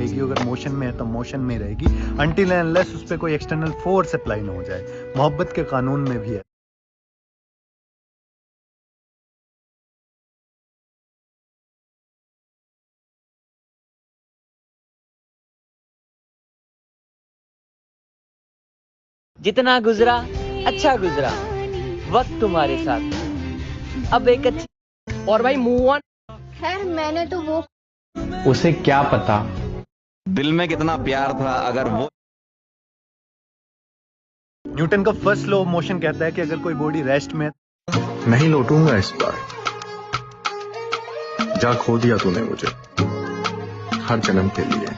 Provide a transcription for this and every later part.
रहेगी, अगर मोशन में है तो मोशन में रहेगी, अनटिल एंड अनलेस उस पर कोई एक्सटर्नल फोर्स अप्लाई ना हो जाए। मोहब्बत के कानून में भी है। जितना गुजरा अच्छा गुजरा, वक्त तुम्हारे साथ, अब एक अच्छी और भाई मूव ऑन। खैर मैंने तो वो उसे क्या पता दिल में कितना प्यार था, अगर वो न्यूटन का फर्स्ट लॉ ऑफ मोशन कहता है कि अगर कोई बॉडी रेस्ट में, नहीं लौटूंगा इस बार, जा खो दिया तूने मुझे हर जन्म के लिए।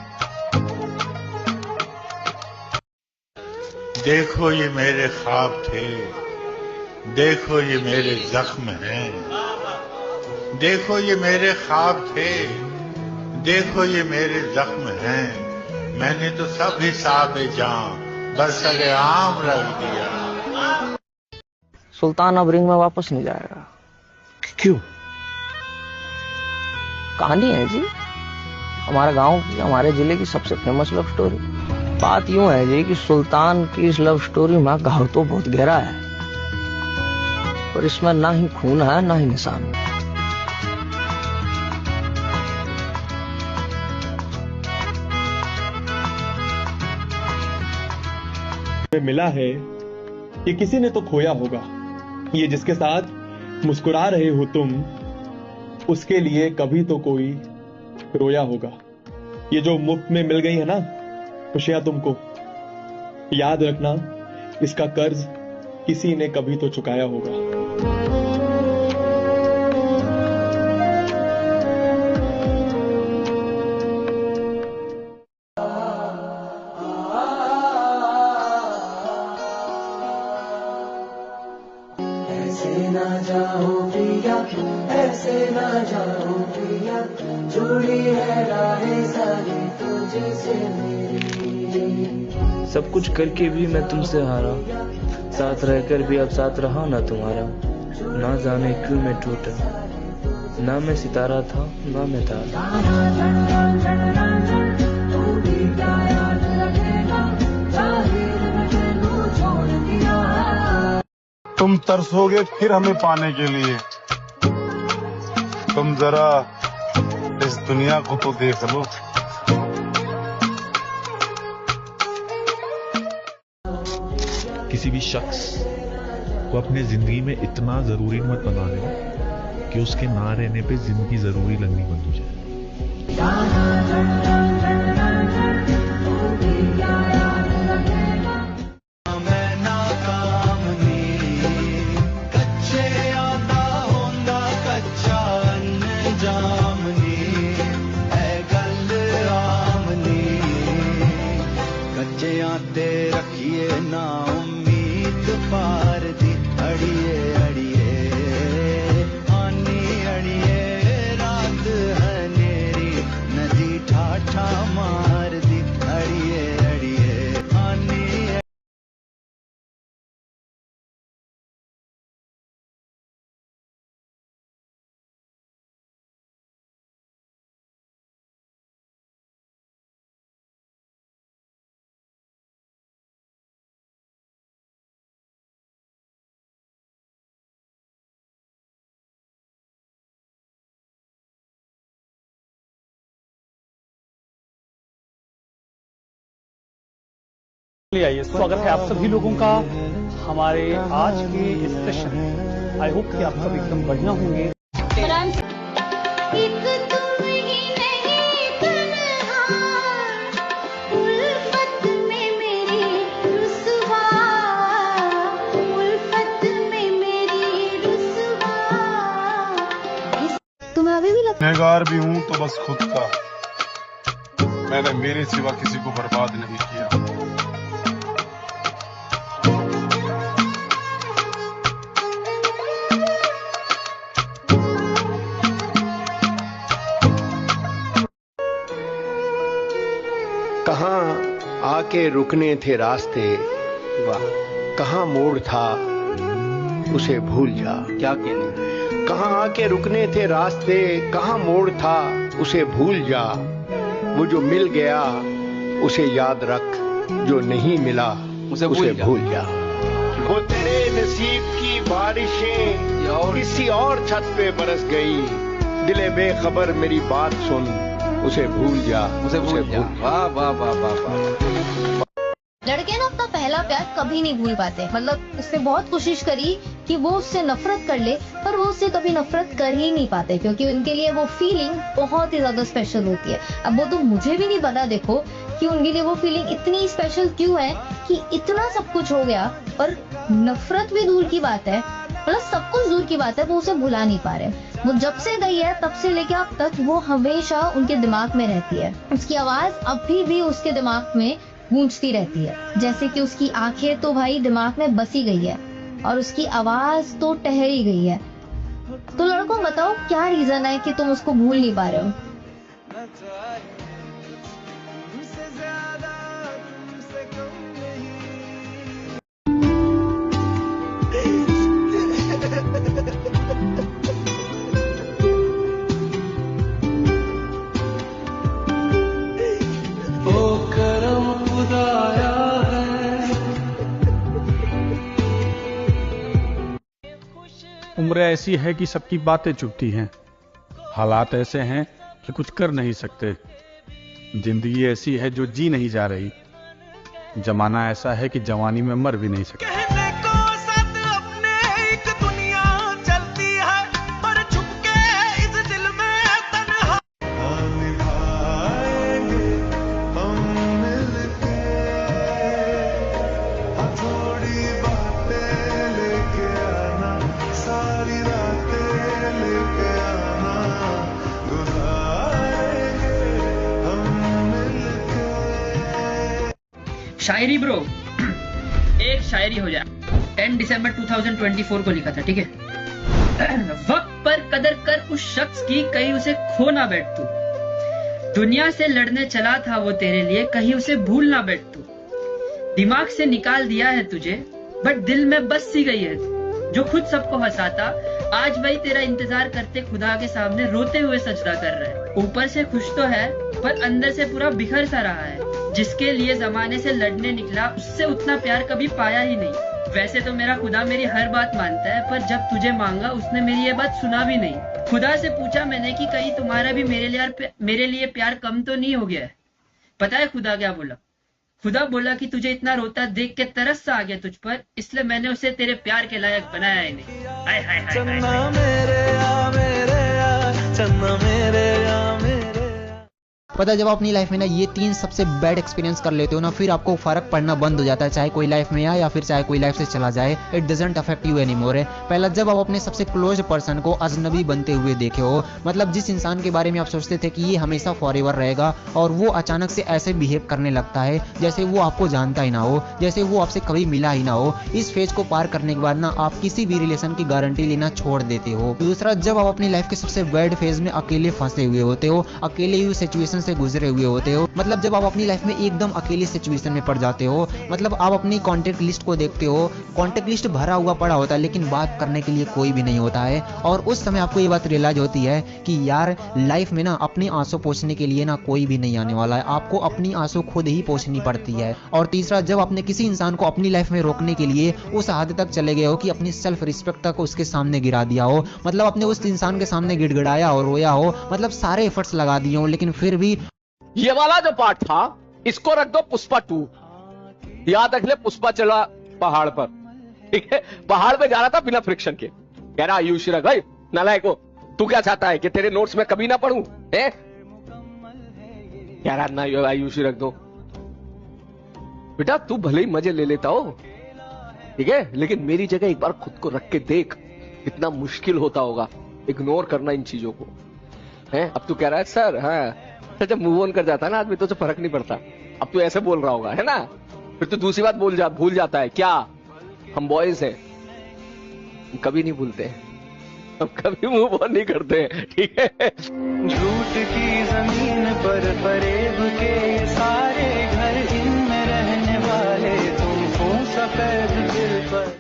देखो ये मेरे ख्वाब थे, देखो ये मेरे जख्म हैं, देखो ये मेरे ख्वाब थे, देखो ये मेरे जख्म हैं, मैंने तो सब हिसाब जान बरसरे आम रख दिया। सुल्तान अब रिंग में वापस नहीं जाएगा। क्यों? कहानी है जी, हमारे गांव की, हमारे जिले की सबसे फेमस लव स्टोरी। बात यूं है जी कि सुल्तान की इस लव स्टोरी में घाव तो बहुत गहरा है, और इसमें ना ही खून है ना ही निशान। मिला है ये किसी ने तो खोया होगा, ये जिसके साथ मुस्कुरा रहे हो तुम, उसके लिए कभी तो कोई रोया होगा। ये जो मुफ्त में मिल गई है ना खुशियां तुमको, याद रखना इसका कर्ज किसी ने कभी तो चुकाया होगा। ऐसे ना जाओ प्रिया, ऐसे ना जाओ प्रिया, जुड़ी है राहें सारी तुझसे मेरी। सब कुछ करके भी मैं तुमसे हारा, साथ रहकर भी अब साथ रहा ना तुम्हारा। ना जाने क्यों मैं टूटा, ना मैं सितारा था ना मैं तारा। तुम तरसोगे फिर हमें पाने के लिए, तुम जरा इस दुनिया को तो देख लो। किसी भी शख्स को अपने जिंदगी में इतना जरूरी मत बना देना कि उसके ना रहने पे जिंदगी जरूरी लगनी बंद हो जाए। रखिए ना उम्मीद पार दी, अड़िए अड़िए आनी अड़िए, रात है नेरी नदी ठाठा मार दी, अड़िए अड़िए आनी। आइए, स्वागत है आप सभी लोगों का हमारे आज के इस सेशन में। आई होप कि आप सब एकदम बढ़िया होंगे। तुम्हें अभी भी गुनहगार भी हूँ तो बस खुद का, मैंने मेरे सिवा किसी को बर्बाद नहीं किया। कहाँ आके रुकने थे रास्ते, वाह कहाँ मोड़ था उसे भूल जा। क्या कहने? कहाँ आके रुकने थे रास्ते, कहाँ मोड़ था उसे भूल जा। वो जो मिल गया उसे याद रख, जो नहीं मिला उसे भूल जा। वो तेरे नसीब की बारिशें किसी और छत पे बरस गई, दिले बेखबर मेरी बात सुन, उसे भूल जा, उसे भूल जा। वाह वाह वाह वाह वाह। लड़के ना अपना पहला प्यार कभी नहीं भूल पाते। मतलब उसने बहुत कोशिश करी कि वो उससे नफरत कर ले, पर वो उससे कभी नफरत कर ही नहीं पाते, क्योंकि उनके लिए वो फीलिंग बहुत ही ज्यादा स्पेशल होती है। अब वो तो मुझे भी नहीं पता देखो कि उनके लिए वो फीलिंग इतनी स्पेशल क्यों है कि इतना सब कुछ हो गया पर नफरत भी दूर की बात है, मतलब सब कुछ दूर की बात है, वो उसे भुला नहीं पा रहे। वो जब से गई है तब से लेकर अब तक वो हमेशा उनके दिमाग में रहती है। उसकी आवाज अभी भी उसके दिमाग में गूंजती रहती है, जैसे कि उसकी आंखें तो भाई दिमाग में बसी गई है और उसकी आवाज तो ठहरी गई है। तो लड़कों बताओ क्या रीजन है कि तुम उसको भूल नहीं पा रहे हो? उम्र ऐसी है कि सबकी बातें चुभती हैं, हालात ऐसे हैं कि कुछ कर नहीं सकते, जिंदगी ऐसी है जो जी नहीं जा रही, जमाना ऐसा है कि जवानी में मर भी नहीं सकते। शायरी ब्रो, एक शायरी हो जाए। 10 दिसंबर 2024 को लिखा था, ठीक है। वक्त पर कदर कर उस शख्स की, कहीं उसे खो ना बैठ तू। दुनिया से लड़ने चला था वो तेरे लिए, कहीं उसे भूल ना बैठ तू। दिमाग से निकाल दिया है तुझे, बट दिल में बस सी गई है तू। जो खुद सबको हंसाता, आज वही तेरा इंतजार करते खुदा के सामने रोते हुए सजदा कर रहा है। ऊपर से खुश तो है पर अंदर से पूरा बिखर सा रहा है। जिसके लिए जमाने से लड़ने निकला, उससे उतना प्यार कभी पाया ही नहीं। वैसे तो मेरा खुदा मेरी हर बात मानता है, पर जब तुझे मांगा उसने मेरी ये बात सुना भी नहीं। खुदा से पूछा मैंने कि कहीं तुम्हारा भी मेरे लिए प्यार कम तो नहीं हो गया है। पता है खुदा क्या बोला? खुदा बोला कि तुझे इतना रोता देख के तरस सा आ गया तुझ पर, इसलिए मैंने उसे तेरे प्यार के लायक बनाया ही नहीं। हाय हाय हाय पता है जब आप अपनी लाइफ में ना ये 3 सबसे बैड एक्सपीरियंस कर लेते हो ना, फिर आपको फर्क पड़ना बंद हो जाता है, चाहे कोई लाइफ में आए या फिर चाहे कोई लाइफ से चला जाए। It doesn't affect you anymore है। पहला, जब आप अपने सबसे क्लोज पर्सन को अजनबी बनते हुए देखे हो, मतलब जिस इंसान के बारे में आप सोचते थे कि ये हमेशा फॉरएवर रहेगा और वो अचानक से ऐसे बिहेव करने लगता है जैसे वो आपको जानता ही ना हो, जैसे वो आपसे कभी मिला ही ना हो। इस फेज को पार करने के बाद ना आप किसी भी रिलेशन की गारंटी लेना छोड़ देते हो। दूसरा, जब आप अपनी लाइफ के सबसे बैड फेज में अकेले फंसे हुए होते हो, अकेले ही सिचुएशन से गुजरे हुए होते हो, मतलब जब आप अपनी लाइफ में एकदम अकेले सिचुएशन में पड़ जाते हो, मतलब आप अपनी कॉन्टेक्ट लिस्ट को देखते हो, कॉन्टेक्ट लिस्ट भरा हुआ पड़ा होता है लेकिन बात करने के लिए कोई भी नहीं होता है। और उस समय आपको ये बात रियलाइज होती है कि यार लाइफ में ना अपने आंसू पोंछने के लिए ना कोई भी नहीं आने वाला है, आपको अपनी आंसू खुद ही पोंछनी पड़ती है। और तीसरा, जब आपने किसी इंसान को अपनी लाइफ में रोकने के लिए उस हद तक चले गए हो कि अपनी सेल्फ रिस्पेक्ट तक उसके सामने गिरा दिया हो, मतलब अपने उस इंसान के सामने गिड़गिड़ाया और रोया हो, मतलब सारे एफर्ट्स लगा दिए हो, लेकिन फिर भी ये वाला जो पार्ट था इसको रख दो पुष्पा 2। याद रख ले, पुष्पा चला पहाड़ पर, ठीक है, पहाड़ पे जा रहा था बिना फ्रिक्शन के। कह रहा आयुष रख, भाई नालायक को, तू क्या चाहता है कि तेरे नोट्स में कभी ना पढ़ूं? है कह रहा ना आयुष रख दो। बेटा तू भले ही मजे ले लेता हो, ठीक है, लेकिन मेरी जगह एक बार खुद को रख के देख, कितना मुश्किल होता होगा इग्नोर करना इन चीजों को। है अब तू कह रहा है सर, हाँ जब मूव ऑन कर जाता है ना आदमी तो उसे फर्क नहीं पड़ता। अब तू ऐसे बोल रहा होगा, है ना, फिर तू दूसरी बात भूल जाता है। क्या हम बॉयज हैं, कभी नहीं भूलते, हम कभी मूव ऑन नहीं करते, ठीक है। झूठ की जमीन पर फरेब के सारे घर, इनमें रहने वाले तुम हो सफेद दिल पर।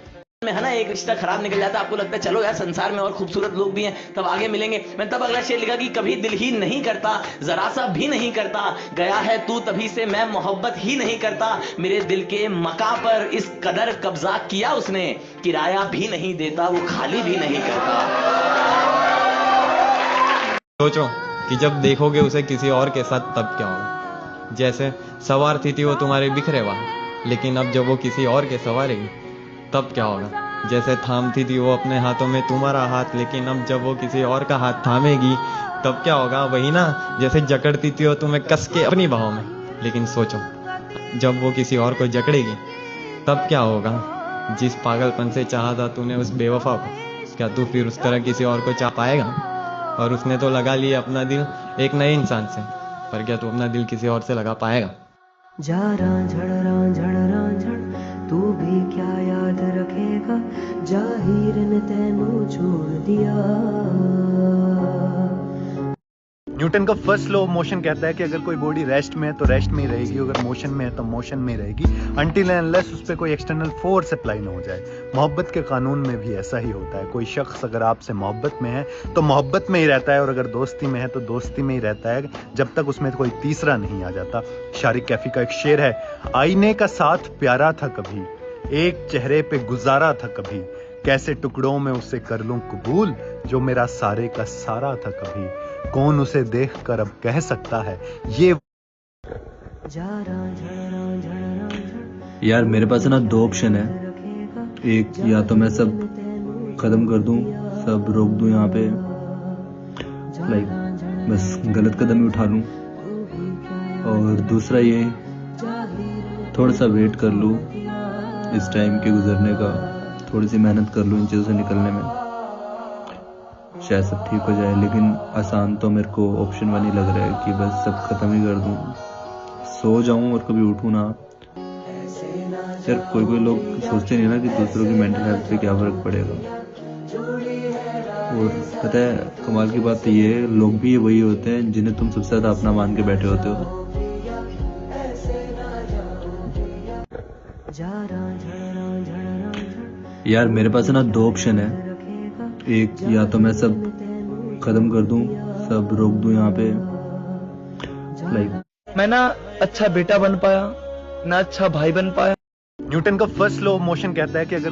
में है ना एक रिश्ता खराब निकल जाता है, आपको लगता है चलो यार संसार में और खूबसूरत लोग भी हैं, तब आगे मिलेंगे। मैं तब अगला शेर लिखा कि कभी दिल ही नहीं करता, जरा सा भी नहीं करता, गया है तू तभी से मैं मोहब्बत ही नहीं करता, मेरे दिल के मका पर इस कदर कब्जा किया उसने, किराया भी नहीं देता, वो खाली भी नहीं करता। सोचो कि जब देखोगे उसे किसी और के साथ तब क्या होगा। जैसे सवार थी वो तुम्हारे बिखरे वहां, लेकिन अब जब वो किसी और के सवारेगी तब क्या होगा। जैसे थामती थी वो अपने हाथों में तुम्हारा हाथ, लेकिन अब जब वो किसी और का हाथ थामेगी तब क्या होगा। वही ना, जैसे जकड़ती थी वो तुम्हें कस के अपनी बाहों में, लेकिन सोचो जब वो किसी और को जकड़ेगी तब क्या होगा। जिस पागलपन से चाहा था तूने उस बेवफा को, क्या तू फिर उस तरह किसी और को चाह पाएगा। और उसने तो लगा लिया अपना दिल एक नए इंसान से, पर क्या तू अपना दिल किसी और से लगा पाएगा। जा रांझड़ तू भी क्या याद रखेगा, जाहिर ने तेनू छोड़ दिया। न्यूटन का फर्स्ट लॉ ऑफ मोशन कहता है कि अगर कोई बॉडी रेस्ट में है तो रेस्ट में ही रहेगी, अगर मोशन में है तो मोशन में ही रहेगी, अनटिल एंड अनलेस उस पर कोई एक्सटर्नल फोर्स अप्लाई ना हो जाए। मोहब्बत के कानून में भी ऐसा ही होता है। कोई शख्स अगर आपसे मोहब्बत में है तो मोहब्बत में ही रहता है, और अगर दोस्ती में है तो दोस्ती में ही रहता है, जब तक उसमें कोई तीसरा नहीं आ जाता। शारिक कैफी का एक शेर है, आईने का साथ प्यारा था कभी, एक चेहरे पे गुजारा था कभी, कैसे टुकड़ों में उसे कर लूं कबूल, जो मेरा सारे का सारा था कभी, कौन उसे देखकर अब कह सकता है ये। यार मेरे पास ना दो ऑप्शन है, एक या तो मैं सब खत्म कर दूं, सब रोक दूं यहाँ पे, लाइक बस गलत कदम ही उठा लूं, और दूसरा ये थोड़ा सा वेट कर लूं इस टाइम के गुजरने का, थोड़ी सी मेहनत कर लूं इन चीज़ों से निकलने में, शायद सब ठीक हो जाए। लेकिन आसान तो मेरे को ऑप्शन वन ही लग रहा है कि बस सब खत्म ही कर दूं, सो जाऊं और कभी उठूं ना। यार कोई लोग सोचते नहीं ना कि दूसरों की मेंटल हेल्थ पे क्या फर्क पड़ेगा। और पता है कमाल की बात ये है, लोग भी वही होते हैं जिन्हें तुम सबसे ज्यादा अपना मान के बैठे होते हो। यार मेरे पास ना दो ऑप्शन है, एक या तो मैं सब खत्म कर दूं, सब रोक दूं यहाँ पे, लाइक मैं ना अच्छा बेटा बन पाया, ना अच्छा भाई बन पाया। न्यूटन का फर्स्ट लॉ ऑफ मोशन कहता है कि अगर